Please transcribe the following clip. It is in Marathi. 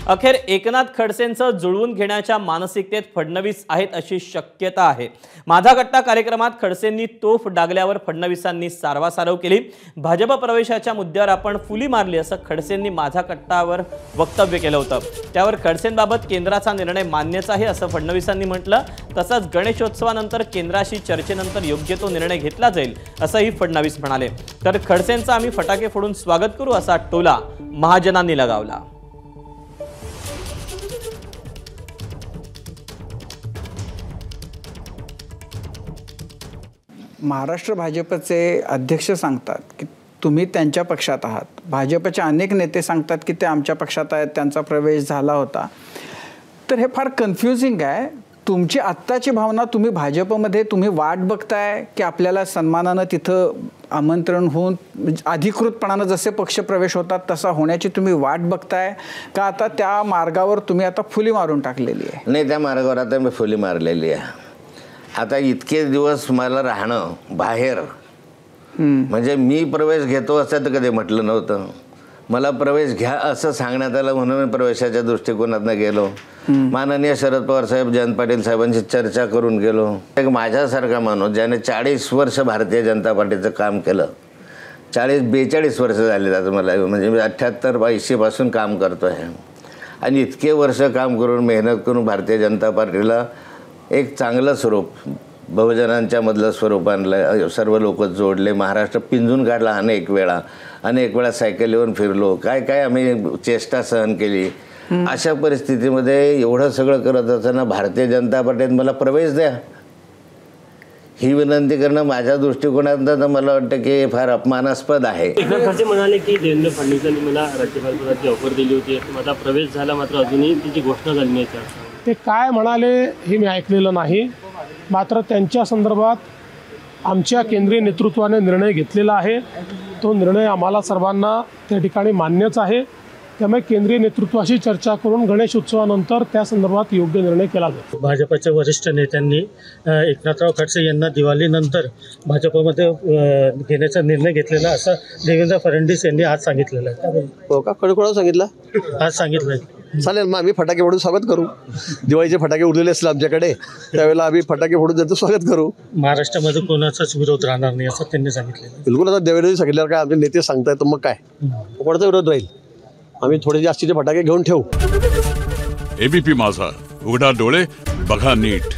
अखेर एकनाथ खडसेंचं जुळवून घेण्याच्या मानसिकतेत फडणवीस आहेत अशी शक्यता आहे। माझा गट्टा कार्यक्रमात खडसेंनी तोफ डागल्यावर फडणवीसांनी सारवासारव केली। भाजप प्रवेशाच्या मुद्द्यावर आपण फुली मारली असं खडसेंनी माझा गट्टावर वक्तव्य केलं होतं। त्यावर खडसेंबाबत केंद्राचा निर्णय मान्यच आहे असं फडणवीसांनी म्हटलं। तसंच गणेशोत्सवानंतर केंद्राशी चर्चेनंतर योग्य तो निर्णय घेतला जाईल असंही फडणवीस म्हणाले। तर खडसेंचं आम्ही फटाके फोडून स्वागत करू असा टोला महाजनांनी लगावला। महाराष्ट्र भाजपचे अध्यक्ष सांगतात की तुम्ही त्यांच्या पक्षात आहात। भाजपचे अनेक नेते सांगतात की ते आमच्या पक्षात आहेत, त्यांचा प्रवेश झाला होता। तर हे फार कन्फ्युजिंग आहे। तुमची आत्ताची भावना, तुम्ही भाजपमध्ये तुम्ही वाट बघताय की आपल्याला सन्मानानं तिथं आमंत्रण होऊन अधिकृतपणानं जसे पक्ष प्रवेश होतात तसा होण्याची तुम्ही वाट बघताय का आता त्या मार्गावर तुम्ही आता फुली मारून टाकलेली आहे? नाही, त्या मार्गावर आता मी फुली मारलेली आहे। आता इतके दिवस मला राहणं बाहेर, म्हणजे मी प्रवेश घेतो असं तर कधी म्हटलं नव्हतं। मला प्रवेश घ्या असं सांगण्यात आलं म्हणून मी प्रवेशाच्या दृष्टिकोनातून गेलो। माननीय शरद पवार साहेब, जयंत पाटील साहेबांची चर्चा करून गेलो। एक माझ्यासारखा माणूस ज्याने 40 वर्ष भारतीय जनता पार्टीचं काम केलं, 42 वर्ष झाले आता मला, म्हणजे मी 78-82 पासून काम करतो आहे। आणि इतके वर्ष काम करून मेहनत करून भारतीय जनता पार्टीला एक चांगलं स्वरूप, बहुजनांच्या मधलं स्वरूप आणलं। सर्व लोक जोडले, महाराष्ट्र पिंजून काढला अनेक वेळा सायकलीवर फिरलो, काय आम्ही चेष्टा सहन केली। अशा परिस्थितीमध्ये एवढं सगळं करत असताना भारतीय जनता पार्टीत मला प्रवेश द्या ही विनंती करणं माझ्या दृष्टिकोनातून मला वाटतं की फार अपमानास्पद आहे। एकनाथ खडसे म्हणाले की देवेंद्र फडणवीसांनी मला राज्यपालपदाची ऑफर दिली होती, माझा प्रवेश झाला, मात्र अजूनही तिची घोषणा झाली नाही। ते काय म्हणाले हे मी ऐकलेलं नाही, मात्र त्यांच्या संदर्भात आमच्या केंद्रीय नेतृत्वाने निर्णय घेतलेला आहे। तो निर्णय आम्हाला सर्वांना त्या ठिकाणी मान्यच आहे। त्यामुळे केंद्रीय नेतृत्वाशी चर्चा करून गणेश उत्सवानंतर त्या संदर्भात योग्य निर्णय केला जाईल। भाजपच्या वरिष्ठ नेत्यांनी एकनाथराव खडसे यांना दिवाळीनंतर भाजपमध्ये घेण्याचा निर्णय घेतलेला असं देवेंद्र फडणवीस यांनी आज सांगितलेलं आहे। हो का? कोणाला सांगितलं? आज सांगितलं आहे। चालेल, मग आम्ही फटाके फोडून स्वागत करू। दिवाळीचे फटाके उरलेले असतील आमच्याकडे, त्यावेळेला आम्ही फटाके फोडून त्याचं स्वागत करू। महाराष्ट्रामध्ये कोणाचाच विरोध राहणार नाही असं त्यांनी सांगितलं। बिलकुल, आता देवेंद्रजी सांगितल्यावर काय आमचे नेते सांगतायत तर मग काय कोणाचा विरोध राहील? आम्ही थोडे जास्तीचे फटाके घेऊन ठेवू। एबीपी माझा, उघडा डोळे बघा नीट।